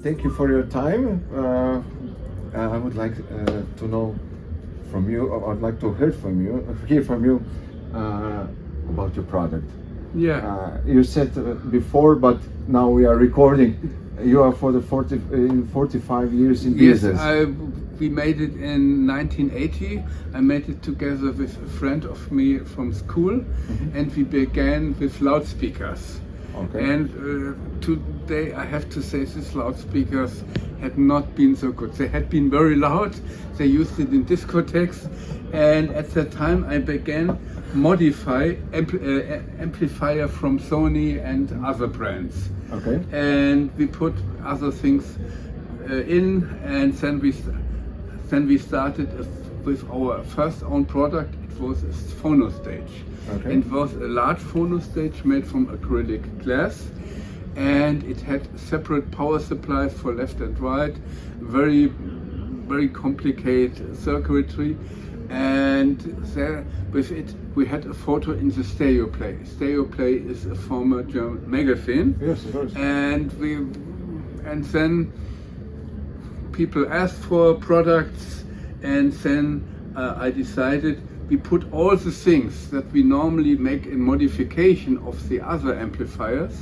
thank you for your time. I would like to know from you, or I'd like to hear from you about your product. Yeah. You said before, but now we are recording. You are for the 45 years in business. Yes, we made it in 1980. I made it together with a friend of me from school, and we began with loudspeakers. Okay. And today I have to say these loudspeakers had not been so good. They had been very loud. They used it in discotheques, and at that time I began modify amplifier from Sony and other brands. Okay. And we put other things in, and then we started with our first own product. It was a phono stage. Okay. It was a large phono stage made from acrylic glass, and it had separate power supplies for left and right, very complicated circuitry. And there, with it, we had a photo in the Stereo Play. Stereo Play is a former German magazine. Yes, of course. And then people asked for products, and then I decided we put all the things that we normally make in modification of the other amplifiers,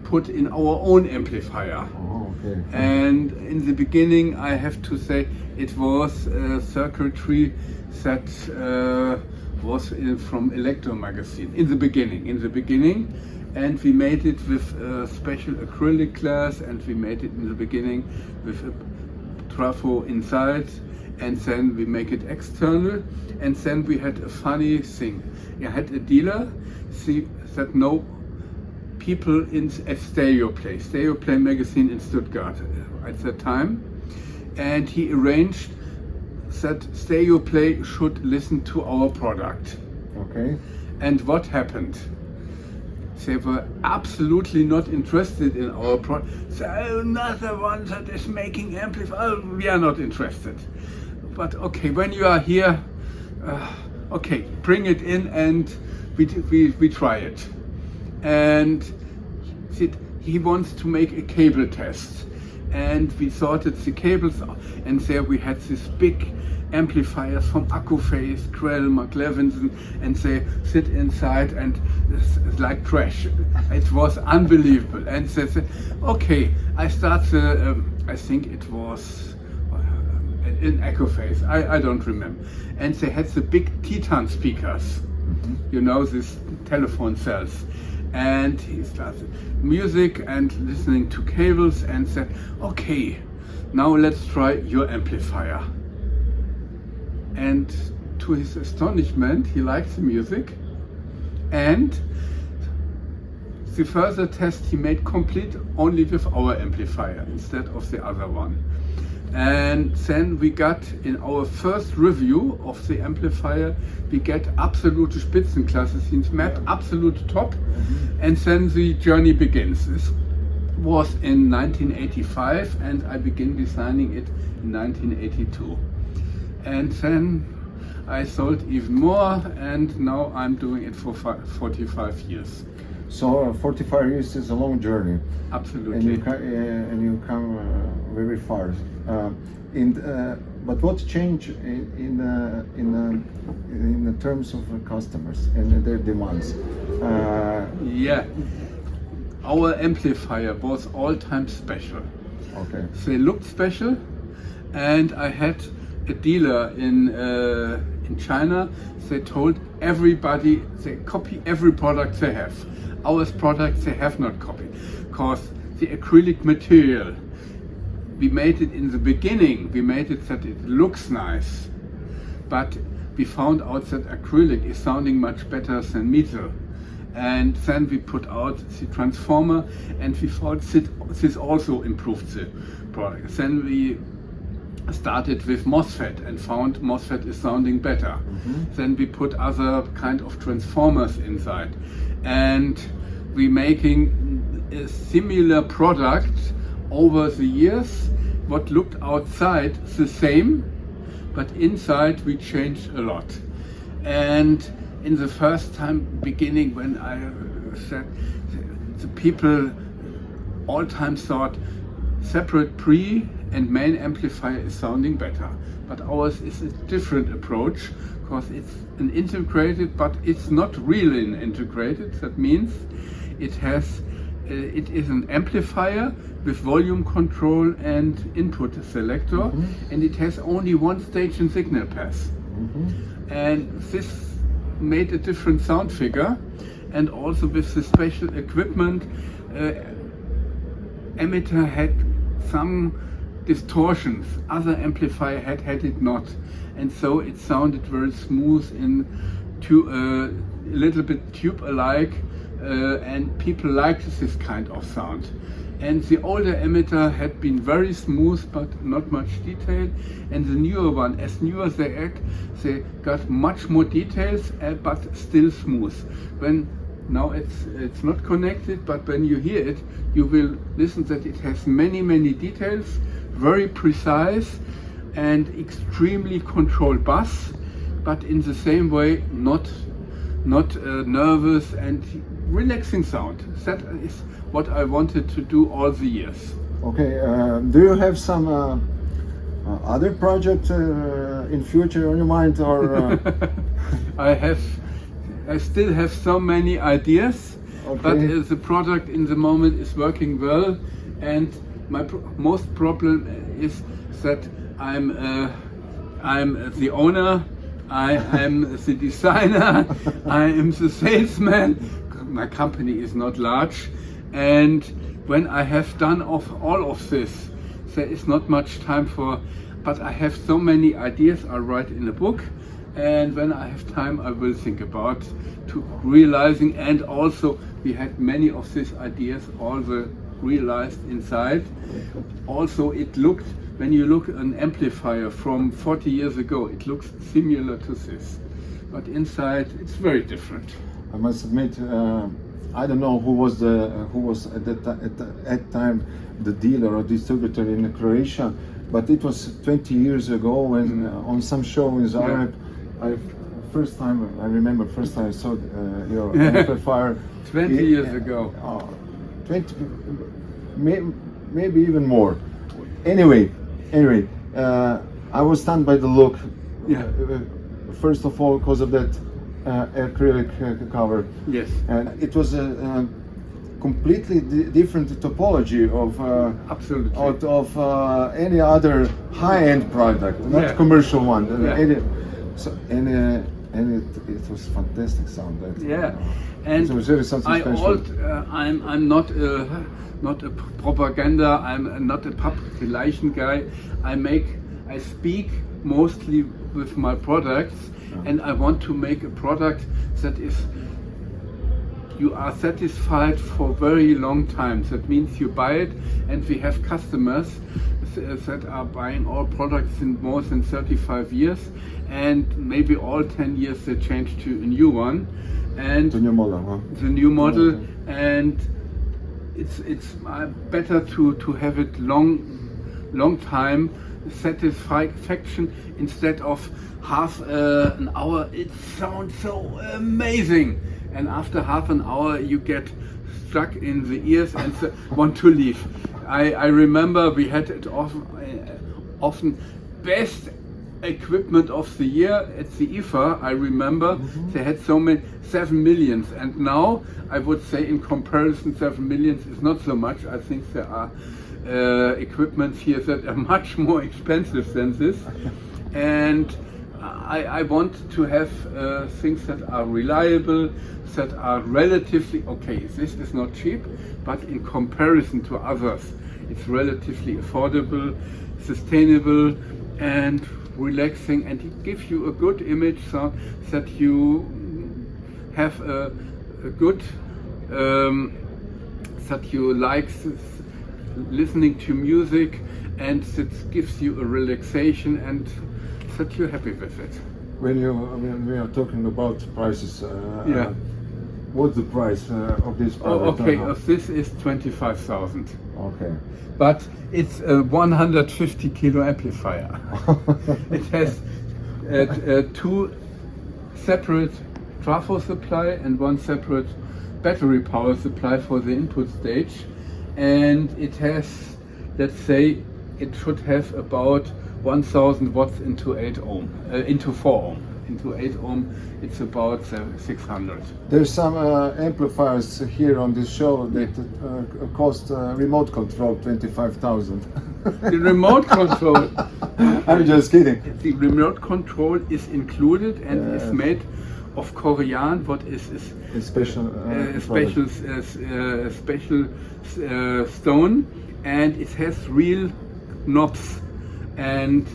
put in our own amplifier. Oh, okay. And in the beginning, I have to say, it was circuitry that was from Electro magazine in the beginning, and we made it with special acrylic glass, and we made it in the beginning with a trafo inside, and then we make it external. And then we had a funny thing. I had a dealer that know people at Stereo Play magazine in Stuttgart at that time, and he arranged that Stereo Play should listen to our product. Okay. And what happened? They were absolutely not interested in our product. So another one that is making amplifier, we are not interested. But okay, when you are here, okay, bring it in, and we try it. And he wants to make a cable test, and we sorted the cables out, and there we had this big amplifiers from Accuphase, Krell, McLevinson, and they sit inside, and it's like trash. It was unbelievable. And they said, okay, I start I think it was in Accuphase, I don't remember. And they had the big Titan speakers, you know, these telephone cells. And he started music and listening to cables, and said, okay, now let's try your amplifier. And to his astonishment, he liked the music, and the further test he made complete only with our amplifier instead of the other one. And then we got, in our first review of the amplifier, we get absolute Spitzenklasse, means map absolute top, and then the journey begins. This was in 1985, and I began designing it in 1982. And then I sold even more, and now I'm doing it for 45 years. So 45 years is a long journey. Absolutely. And you come very far. But what changed in the terms of customers and their demands? Yeah, our amplifier was all-time special. Okay. They looked special, and I had a dealer in China. They told everybody they copy every product they have. Our products they have not copied, because the acrylic material, we made it in the beginning, we made it that it looks nice, but we found out that acrylic is sounding much better than metal. And then we put out the transformer, and we thought this also improved the product. Then we started with MOSFET and found MOSFET is sounding better. Then we put other kind of transformers inside, and we making a similar product over the years. What looked outside the same, but inside we changed a lot. And in the first time beginning, when I said, the people all time thought separate pre and main amplifier is sounding better. But ours is a different approach because it's an integrated, but it's not really an integrated. That means it is an amplifier with volume control and input selector, and it has only one stage and signal path. And this made a different sound figure, and also with the special equipment, emitter had some distortions. Other amplifier had it not, and so it sounded very smooth in a little bit tube-alike, and people liked this kind of sound. And the older emitter had been very smooth but not much detail, and the newer one, as newer they act, they got much more details but still smooth. Now it's not connected, but when you hear it, you will listen that it has many details, very precise and extremely controlled bass, but in the same way not nervous and relaxing sound. That is what I wanted to do all the years. Okay, do you have some other project in future on your mind, or? I still have so many ideas, but the product in the moment is working well, and my most problem is that I'm the owner, I am the designer, I am the salesman. My company is not large, and when I have done all of this, there is not much time for, but I have so many ideas I write in a book, and when I have time I will think about to realizing, and also we had many of these ideas also realized inside. Also it looked, when you look at an amplifier from 40 years ago, it looks similar to this, but inside it's very different. I must admit, I don't know who was at that time the dealer or distributor in Croatia, but it was 20 years ago when on some show in Zagreb, I remember first time I saw your amplifier. 20 years ago. 20, maybe even more. Anyway, I was stunned by the look. First of all, because of that acrylic cover. Yes. And it was a completely different topology of absolutely of any other high-end product, not commercial one. And it was fantastic sound. And it was really something special. I'm not a propaganda. I'm not a public relation guy. I speak mostly with my products, and I want to make a product that is you are satisfied for very long time. That means you buy it, and we have customers that are buying our products in more than 35 years, and maybe all 10 years they change to a new one, and the new model, and it's better to have it long time satisfaction instead of half an hour. It sounds so amazing, and after half an hour you get stuck in the ears and want to leave. I remember we had it often best equipment of the year at the IFA. I remember they had so many 7 millions, and now I would say in comparison 7 millions is not so much. I think there are equipment here that are much more expensive than this, and I want to have things that are reliable, that are relatively okay. This is not cheap, but in comparison to others, it's relatively affordable, sustainable, and relaxing, and it gives you a good image so that you have a good that you like listening to music, and it gives you a relaxation and that you're happy with it. When we are talking about prices, what's the price of this product? This is 25,000. Okay. But it's a 150 kilo amplifier. It has 2 separate trafo supply and 1 separate battery power supply for the input stage, and it has let's say it should have about 1000 watts into 8 ohm, into 4 ohm. Into 8 ohm, it's about 600. There's some amplifiers here on this show that cost remote control 25,000. The remote control. I'm just kidding. The remote control is included and is made of Korean. What is A special special stone, and it has real knobs. And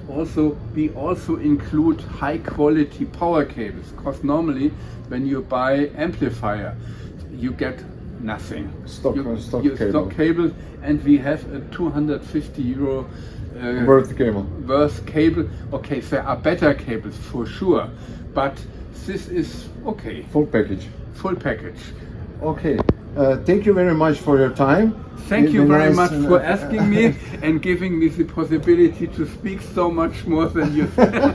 also we also include high quality power cables, because normally when you buy amplifier you get nothing. Stock cable, and we have a 250 euro worth cable. Okay, there are better cables for sure, but this is okay. Full package. Okay. Thank you very much for your time. Thank you very much for asking me and giving me the possibility to speak so much more than you said.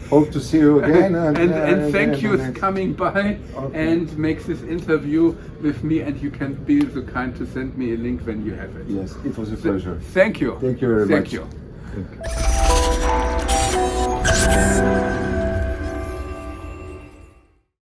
Hope to see you again. And thank you for coming by and make this interview with me, and you can be so kind to send me a link when you have it. Yes, it was a pleasure. Thank you. Thank you very much. Thank you.